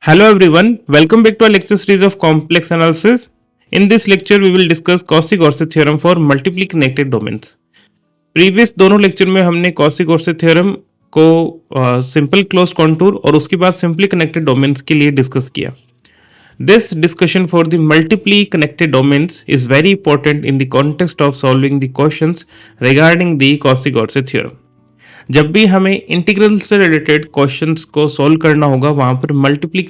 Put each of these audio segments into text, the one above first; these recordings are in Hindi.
Hello everyone, welcome back to our lecture series of complex analysis. In this lecture we will discuss Cauchy-Gaussian theorem for multiply connected domains. Previous दोनों लेक्चर में हमने Cauchy-Gaussian थ्योरम को सिंपल क्लोज कॉन्टूर और उसके बाद सिंपली कनेक्टेड डोमेन्स के लिए डिस्कस किया. This discussion for the multiply connected domains is very important in the context of solving the questions regarding the Cauchy-Gaussian theorem. जब भी हमें इंटीग्रल से रिलेटेड क्वेश्चंस को सॉल्व करना होगा वहाँ पर मल्टीप्ली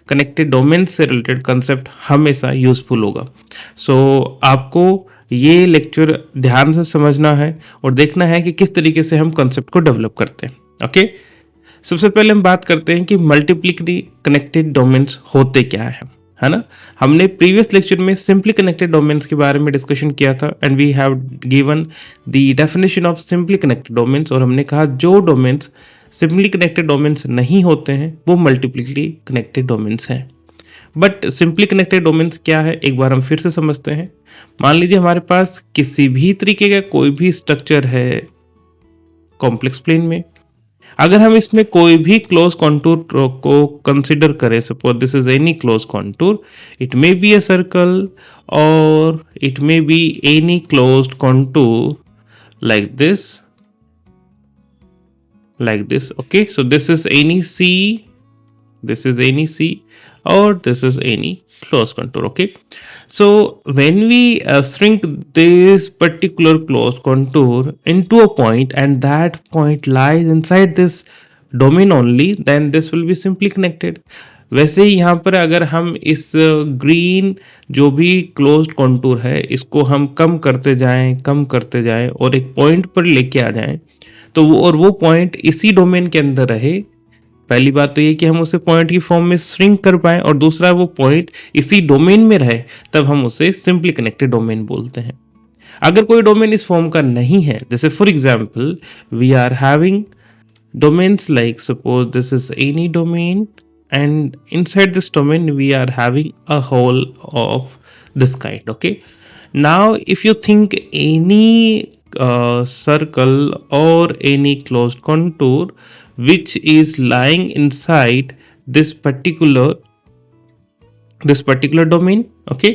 कनेक्टेड डोमेन से रिलेटेड कंसेप्ट हमेशा यूजफुल होगा. सो आपको ये लेक्चर ध्यान से समझना है और देखना है कि किस तरीके से हम कंसेप्ट को डेवलप करते हैं. ओके, सबसे पहले हम बात करते हैं कि मल्टीप्ली कनेक्टेड डोमेन्स होते क्या है ना. हमने प्रीवियस लेक्चर में सिंपली कनेक्टेड डोमेन्स के बारे में डिस्कशन किया था and we have given the definition of simply connected domains और हमने कहा जो डोमेन्स सिंपली कनेक्टेड डोमेन्स नहीं होते हैं वो मल्टीप्ली कनेक्टेड डोमेन्स हैं. बट सिंपली कनेक्टेड डोमेन्स क्या है एक बार हम फिर से समझते हैं. मान लीजिए हमारे पास किसी भी तरीके का कोई भी स्ट्रक्चर है कॉम्प्लेक्स प्लेन में. अगर हम इसमें कोई भी क्लोज कॉन्टूर को कंसिडर करें, suppose this is any close contour, it may be a circle और it may be any closed contour like this. Okay, so this is any C, this is any C, or this is any closed contour. Okay, so when we shrink this particular closed contour into a point and that point lies inside this domain only, then this will be simply connected. वैसे ही यहाँ पर अगर हम इस ग्रीन जो भी क्लोज्ड कॉन्टूर है इसको हम कम करते जाएं और एक पॉइंट पर लेके आ जाएं तो वो पॉइंट इसी डोमेन के अंदर रहे. पहली बात तो ये कि हम उसे पॉइंट की फॉर्म में श्रिंक कर पाएं और दूसरा वो पॉइंट इसी डोमेन में रहे तब हम उसे सिंपली कनेक्टेड डोमेन बोलते हैं. अगर कोई डोमेन इस फॉर्म का नहीं है, जैसे for example we are having domains like suppose this is any domain and inside this domain we are having a whole of this kind. Okay, now if you think any circle or any closed contour which is lying inside this particular domain, okay,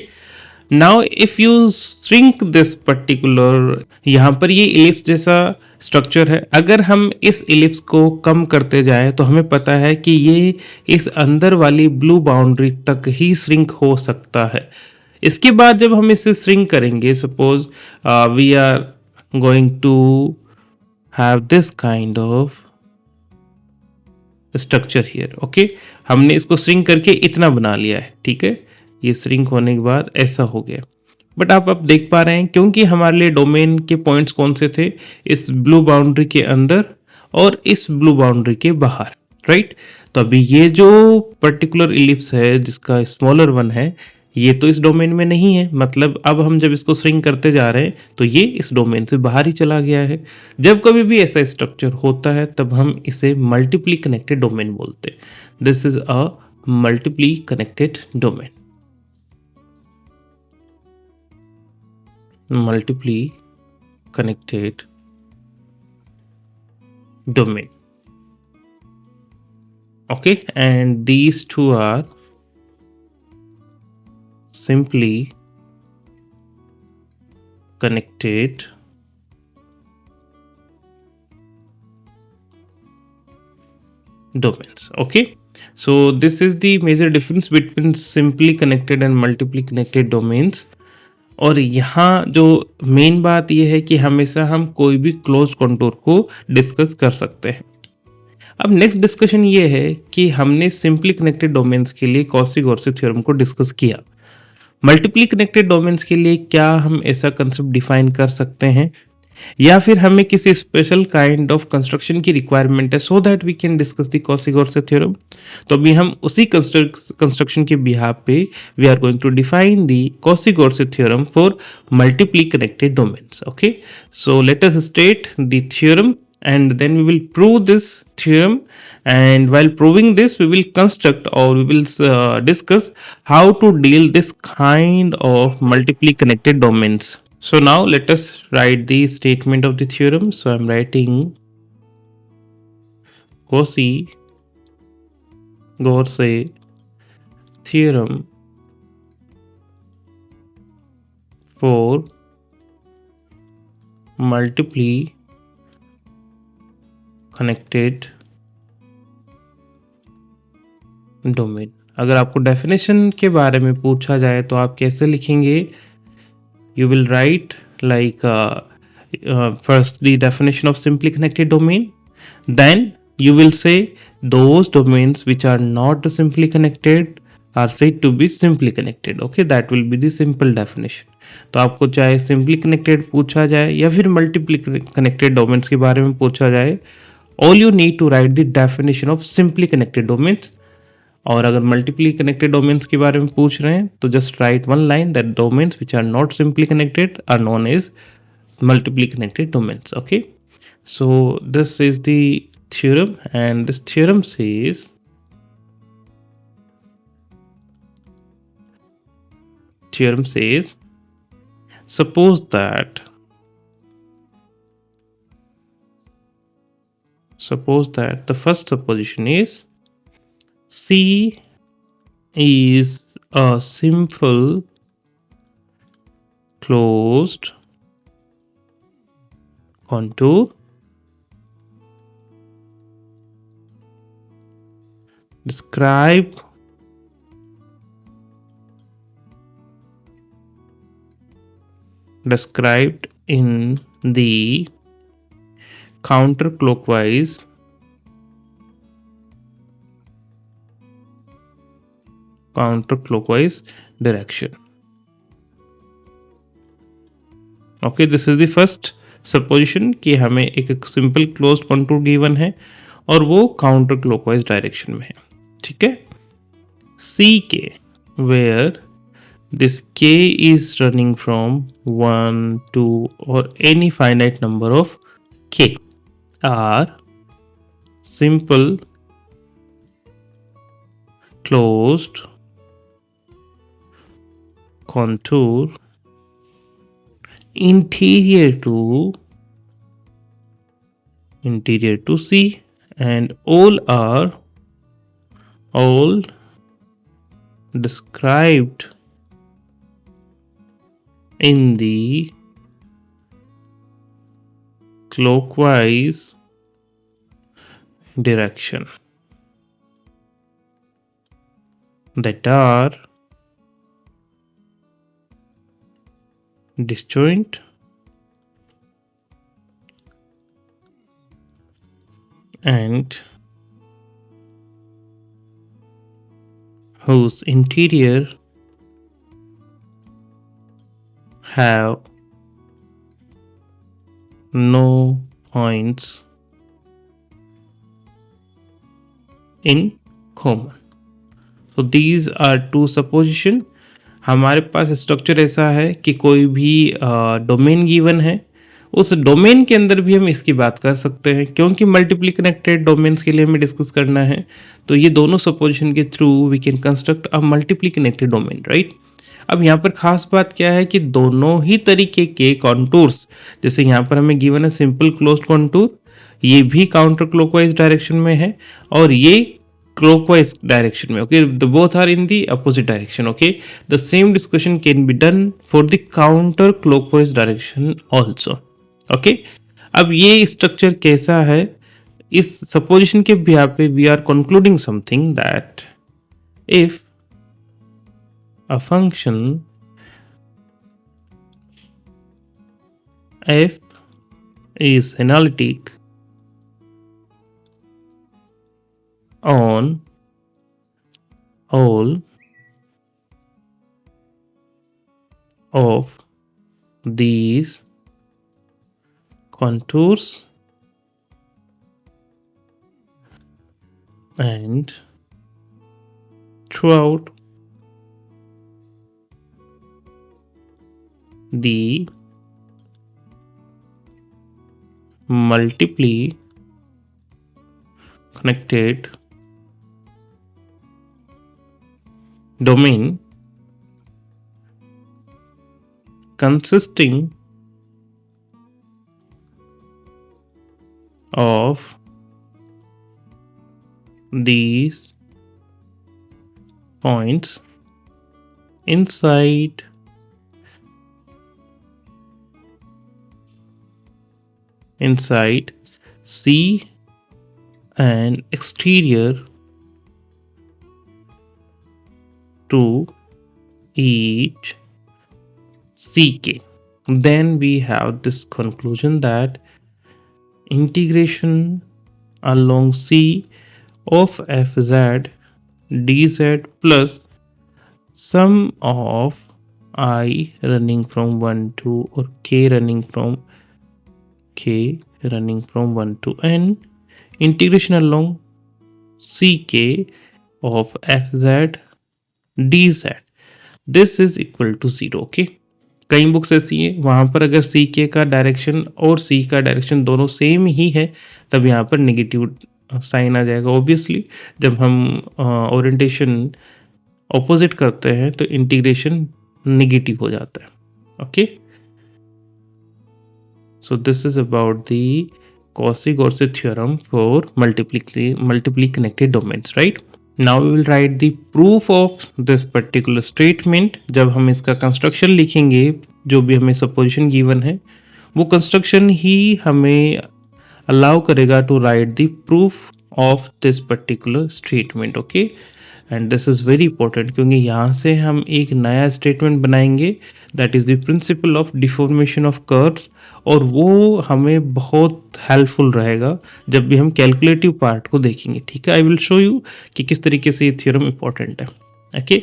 now if you shrink this particular, यहाँ पर ये इलिप्स जैसा स्ट्रक्चर है. अगर हम इस इलिप्स को कम करते जाएं तो हमें पता है कि ये इस अंदर वाली ब्लू बाउंड्री तक ही श्रिंक हो सकता है. इसके बाद जब हम इसे श्रिंक करेंगे, suppose we are going to have this kind of structure here. Okay, हमने इसको श्रिंक करके इतना बना लिया है. ठीक है, ये श्रिंक होने के बाद ऐसा हो गया. बट आप अब देख पा रहे हैं क्योंकि हमारे लिए डोमेन के पॉइंट्स कौन से थे, इस ब्लू बाउंड्री के अंदर और इस ब्लू बाउंड्री के बाहर, राइट. तो अभी ये जो पर्टिकुलर इलिप्स है जिसका स्मॉलर वन है ये तो इस डोमेन में नहीं है. मतलब अब हम जब इसको श्रिंक करते जा रहे हैं तो ये इस डोमेन से बाहर ही चला गया है. जब कभी भी ऐसा स्ट्रक्चर होता है तब हम इसे मल्टीप्ली कनेक्टेड डोमेन बोलते हैं. This is a multiply connected domain. Multiply connected domain. Okay, and these two are simply connected domains. Okay, so this is the major difference between simply connected and multiply connected domains. और यहाँ जो मेन बात यह है कि हमेशा हम कोई भी क्लोज कॉन्टूर को डिस्कस कर सकते हैं. अब नेक्स्ट डिस्कशन ये है कि हमने सिंपली कनेक्टेड डोमेन्स के लिए कॉची-गॉर्सी थ्योरम को डिस्कस किया. मल्टीप्ली कनेक्टेड डोमेन्स के लिए क्या हम ऐसा कंसेप्ट डिफाइन कर सकते हैं या फिर हमें किसी स्पेशल काइंड ऑफ कंस्ट्रक्शन की रिक्वायरमेंट है so that we can discuss the Cauchy Goursat theorem. तो अभी हम उसी कंस्ट्रक्शन के बिहाफ पे we are going to define the Cauchy Goursat theorem for multiply connected domains. Okay, so let us state the theorem and then we will prove this theorem, and while proving this we will construct or we will discuss how to deal this kind of multiply connected domains. So now let us write the statement of the theorem. So I'm writing Cauchy-Gaussian theorem for multiply connected domain. अगर आपको डेफिनेशन के बारे में पूछा जाए तो आप कैसे लिखेंगे? You will write like first the definition of simply connected domain, then you will say those domains which are not simply connected are said to be simply connected. Okay, that will be the simple definition. तो आपको चाहे सिंपली कनेक्टेड पूछा जाए या फिर मल्टीपली कनेक्टेड डोमेन्स के बारे में पूछा जाए, all you need to write the definition of simply connected domains. और अगर मल्टीपली कनेक्टेड डोमेन्स के बारे में पूछ रहे हैं तो just write one line that domains which are not simply connected are known as multiply connected domains. Okay, so this is the theorem, and this theorem says suppose that the first supposition is C is a simple closed contour described in the counterclockwise direction. Okay, this is the first supposition कि हमें एक सिंपल क्लोज्ड कॉन्टूर गिवन है और वो काउंटर क्लॉकवाइज डायरेक्शन में है। ठीक है, C K where this K is running from 1 2 और any finite number of K are simple closed contour interior to C, and all are described in the clockwise direction, that are disjoint and whose interior have no points in common. So these are two supposition. हमारे पास स्ट्रक्चर ऐसा है कि कोई भी डोमेन गिवन है, उस डोमेन के अंदर भी हम इसकी बात कर सकते हैं, क्योंकि मल्टीपली कनेक्टेड डोमेन्स के लिए हमें डिस्कस करना है। तो ये दोनों सपोजिशन के through we can construct a multiply connected domain, right. अब यहाँ पर खास बात क्या है कि दोनों ही तरीके के कॉन्टूर्स, जैसे यहाँ पर हमें गिवन है सिंपल क्लोज्ड कॉन्टूर, ये भी काउंटर क्लॉकवाइज डायरेक्शन में है और ये clockwise direction में। okay, the both are in the opposite direction. okay, the same discussion can be done for the counter clockwise direction also. okay, अब ये स्ट्रक्चर कैसा है, इस सपोजिशन के बिहार पे we are concluding something that if a function f is analytic on all of these contours and throughout the multiply connected domain consisting of these points inside C and exterior to each CK. Then we have this conclusion that integration along C of fz dz plus sum of I running from 1 to or k running from 1 to n integration along ck of fz dz this is equal to 0. Okay कई बुक्स ऐसी हैं वहाँ पर अगर सी के का डायरेक्शन और सी का डायरेक्शन दोनों सेम ही है तब यहाँ पर नेगेटिव साइन आ जाएगा. ऑब्वियसली जब हम ओरिएंटेशन ऑपोजिट करते हैं तो इंटीग्रेशन नेगेटिव हो जाता है. Okay so this is about the Cauchy-Gaussian theorem for multiply connected domains, right? Now we will write the proof of this particular statement. जब हम इसका कंस्ट्रक्शन लिखेंगे जो भी हमें सपोजिशन गिवन है वो कंस्ट्रक्शन ही हमें अलाउ करेगा to write the proof of this particular statement. Okay and this is very important क्योंकि यहाँ से हम एक नया स्टेटमेंट बनाएंगे that is the principle of deformation of curves और वो हमें बहुत हेल्पफुल रहेगा जब भी हम कैलकुलेटिव पार्ट को देखेंगे. ठीक है, आई विल शो यू कि किस तरीके से ये थ्योरम इंपॉर्टेंट है. Okay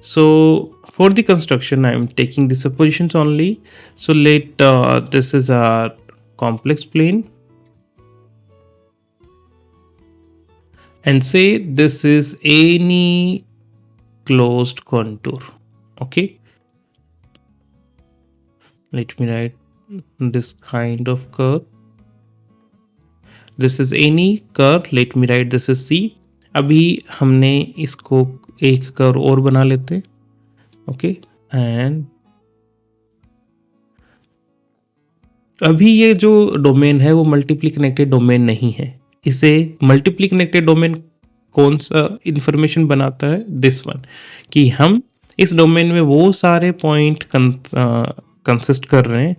so for the construction I am taking the suppositions only. So let this is our complex plane and say this is any closed contour. Okay, let me write this kind of curve. This is any curve. Let me write this is C. अभी हमने इसको एक कर्व और बना लेते. ओके एंड अभी ये जो डोमेन है वो मल्टीप्ली कनेक्टेड डोमेन नहीं है. इसे मल्टीप्ली कनेक्टेड डोमेन कौन सा इंफॉर्मेशन बनाता है? दिस वन, कि हम इस डोमेन में वो सारे पॉइंट कंसिस्ट कर रहे हैं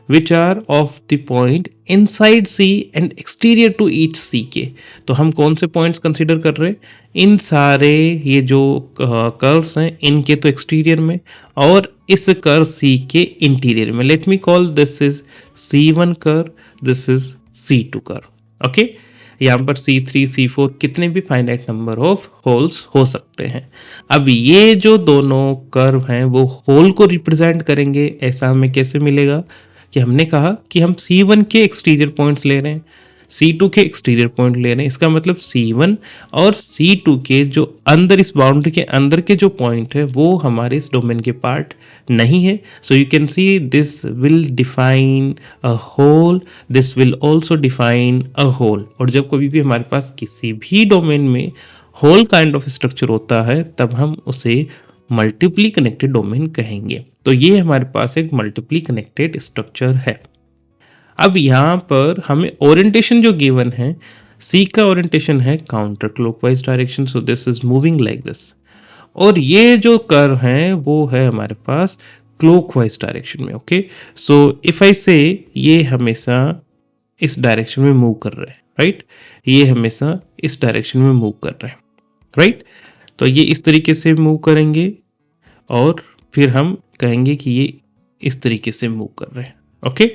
which are of the point inside C and exterior to each C के. तो हम कौन से पॉइंट्स कंसिडर कर रहे हैं? इन सारे ये जो कर्व्स हैं इनके तो एक्सटीरियर में और इस कर्व सी के इंटीरियर में. Late me call this is C1 curve, this is C2 curve. Okay यहाँ पर C3 C4 कितने भी फाइनाइट नंबर ऑफ होल्स हो सकते हैं. अब ये जो दोनों कर्व हैं वो होल को रिप्रेजेंट करेंगे. ऐसा हमें कैसे मिलेगा कि हमने कहा कि हम C1 के एक्सटीरियर पॉइंट्स ले रहे हैं, C2 के एक्सटीरियर पॉइंट ले रहे हैं. इसका मतलब C1 और C2 के जो अंदर इस बाउंड्री के अंदर के जो पॉइंट है वो हमारे इस डोमेन के पार्ट नहीं है. So you can see this will define a hole, this will also define a hole. और जब कभी भी हमारे पास किसी भी डोमेन में होल काइंड ऑफ स्ट्रक्चर होता है तब हम उसे मल्टीपली कनेक्टेड डोमेन कहेंगे. तो ये हमारे पास एक मल्टीपली कनेक्टेड स्ट्रक्चर है. अब यहाँ पर हमें ओरिएंटेशन जो गिवन है, सी का ओरिएंटेशन है counter clockwise direction, so this is moving like this. और ये जो कर्व है वो है हमारे पास क्लॉकवाइज डायरेक्शन में. ओके सो इफ आई से ये हमेशा इस डायरेक्शन में मूव कर रहे हैं, राइट ये हमेशा इस डायरेक्शन में मूव कर रहे हैं, राइट तो ये इस तरीके से मूव करेंगे और फिर हम कहेंगे कि ये इस तरीके से मूव कर रहे हैं. ओके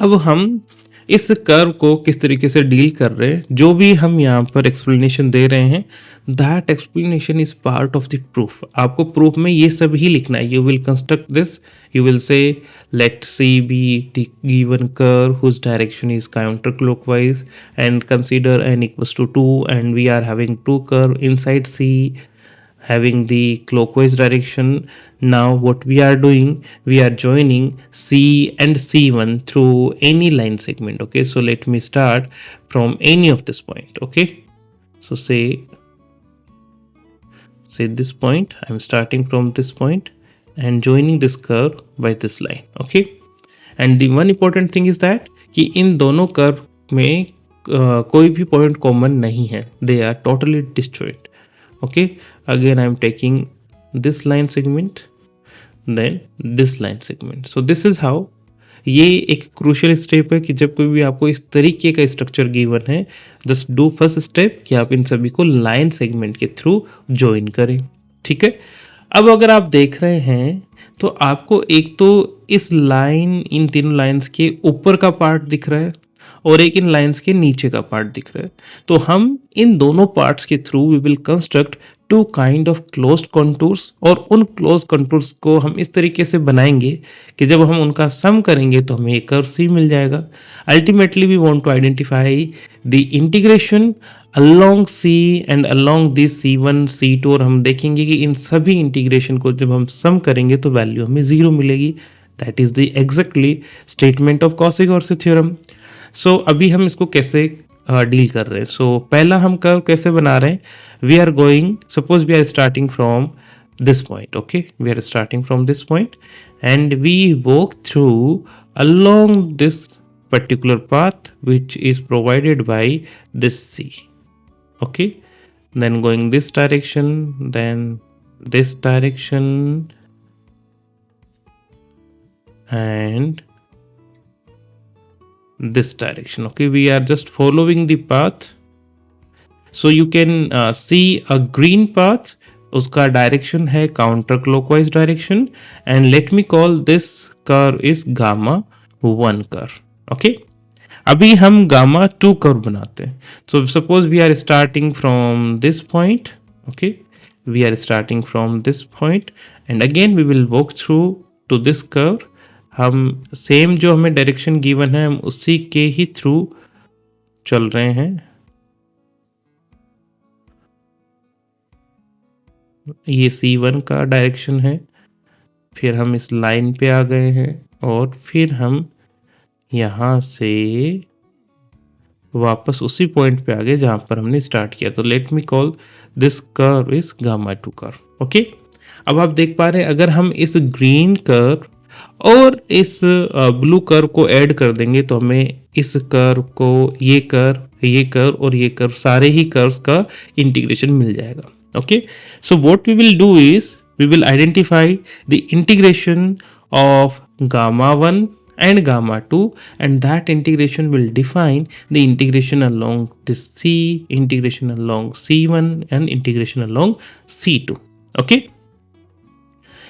अब हम इस कर्व को किस तरीके से डील कर रहे हैं, जो भी हम यहाँ पर एक्सप्लेनेशन दे रहे हैं, that explanation is part of the proof. आपको प्रूफ में ये सब ही लिखना है. You will construct this, you will say let C be the given curve whose direction is counter clockwise and consider n equals to 2 and we are having two curve inside C having the clockwise direction. Now what we are doing, we are joining C and C1 through any line segment. Okay, so let me start from any of this point. Okay, so say this point, I'm starting from this point and joining this curve by this line. Okay, and the one important thing is that कि इन दोनों कर्व में कोई भी पॉइंट कॉमन नहीं है, they are totally disjoint. Okay, again I am taking this line segment, then this line segment. So this is how, ये एक क्रूशियल स्टेप है कि जब कोई भी आपको इस तरीके का स्ट्रक्चर गिवन है, जस्ट डू फर्स्ट स्टेप कि आप इन सभी को लाइन सेगमेंट के थ्रू ज्वाइन करें। ठीक है, अब अगर आप देख रहे हैं तो आपको एक तो इस लाइन, इन तीनों लाइंस के ऊपर का पार्ट दिख रहा है और एक इन लाइंस के नीचे का पार्ट दिख रहा है। तो हम इन दोनों पार्ट्स के through we will construct two kind of closed contours, और उन क्लोज कंटूर्स को हम इस तरीके से बनाएंगे कि जब हम उनका सम करेंगे तो हमें एक कर्व सी मिल जाएगा। Ultimately we want to identify the integration along C and along this C1 C2, और हम देखेंगे कि इन सभी इंटीग्रेशन को जब हम सम करेंगे तो वैल्यू हमें 0 मिलेगी। That is the exactly statement of Cauchy Goursat theorem. So अभी हम इसको कैसे डील कर रहे हैं। सो पहला हम कर्व कैसे बना रहे हैं, we are going, suppose we are starting from this point. Okay, we are starting from this point and we walk through along this particular path which is provided by this C. Okay, then going this direction, then this direction, and this direction. Okay, we are just following the path. So you can see a green path, उसका डायरेक्शन है counter clockwise direction, and let me call this curve is gamma 1 curve. Okay, अभी हम गामा 2 कर्व बनाते हैं। So suppose we are starting from this point. Okay, we are starting from this point and again we will walk through to this curve. हम सेम जो हमें डायरेक्शन गिवन है हम उसी के ही थ्रू चल रहे हैं। ये C1 का डायरेक्शन है, फिर हम इस लाइन पे आ गए हैं और फिर हम यहाँ से वापस उसी पॉइंट पे आ गए जहाँ पर हमने स्टार्ट किया। तो late me call this curve is gamma 2 curve. Okay, अब आप देख पा रहे हैं अगर हम इस ग्रीन कर्व और इस ब्लू कर्व को ऐड कर देंगे तो हमें इस कर्व को, ये कर्व और ये कर्व, सारे ही कर्व्स का इंटीग्रेशन मिल जाएगा। Okay, so what we will do is we will identify the integration of gamma 1 and gamma 2, and that integration will define the integration along this C, integration along C1 and integration along C2. Okay,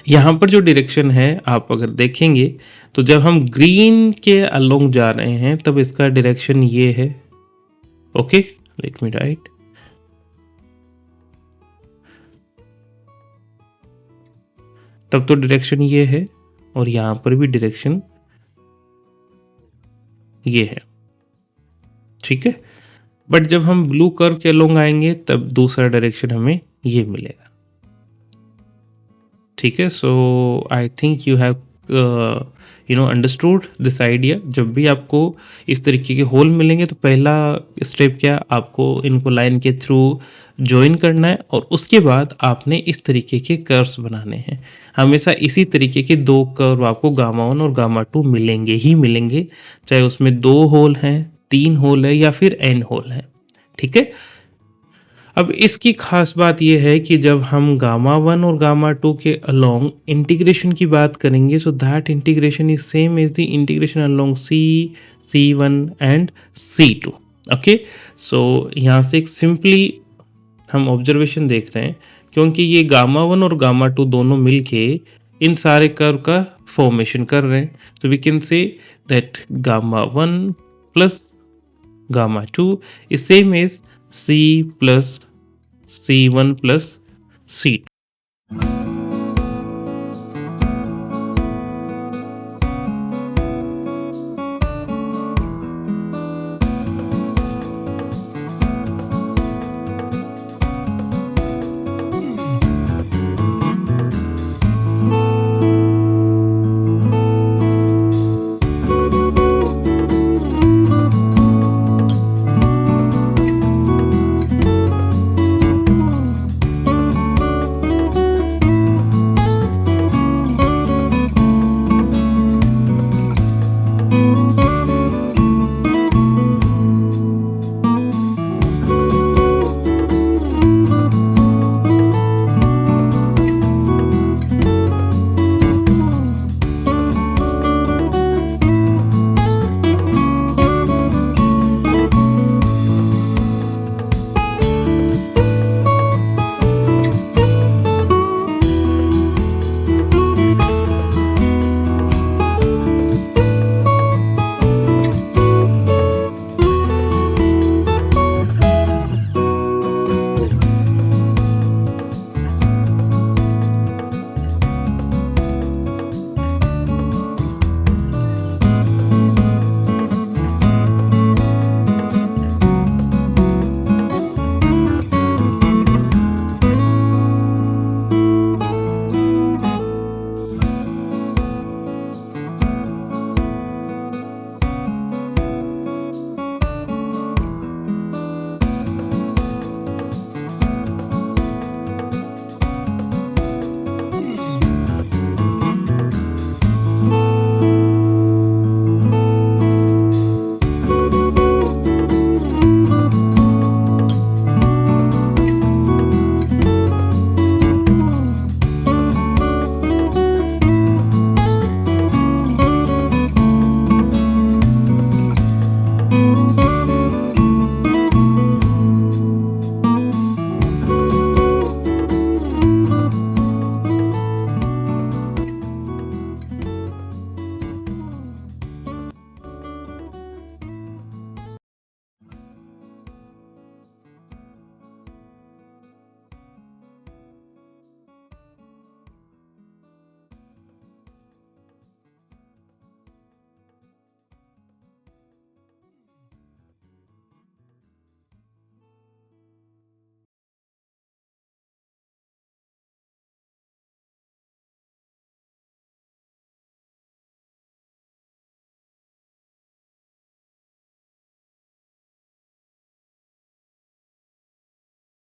यहाँ पर जो डायरेक्शन है आप अगर देखेंगे तो जब हम ग्रीन के अलोंग जा रहे हैं तब इसका डायरेक्शन ये है। ओके, लेट मी राइट, तब तो डायरेक्शन ये है और यहां पर भी डायरेक्शन ये है। ठीक है, बट जब हम ब्लू कर्व के अलोंग आएंगे तब दूसरा डायरेक्शन हमें ये मिलेगा। ठीक है, so I think you have understood this idea. जब भी आपको इस तरीके के होल मिलेंगे तो पहला स्टेप क्या, आपको इनको लाइन के थ्रू ज्वाइन करना है और उसके बाद आपने इस तरीके के कर्व्स बनाने हैं। हमेशा इसी तरीके के 2 कर्व आपको गामा 1 और गामा 2 मिलेंगे ही मिलेंगे, चाहे उसमें 2 होल हैं, 3 होल है या फिर n होल है। ठीक है, अब इसकी खास बात यह है कि जब हम गामा 1 और गामा 2 के अलोंग इंटीग्रेशन की बात करेंगे, so that integration is same as the integration along C, C1 and C2। Okay, so यहाँ से एक सिंपली हम ऑब्जर्वेशन देख रहे हैं, क्योंकि ये गामा 1 और गामा 2 दोनों मिलके इन सारे कर्व का फॉर्मेशन कर रहे हैं। तो we can say that gamma 1 plus gamma 2 is same as C plus C1 plus C2।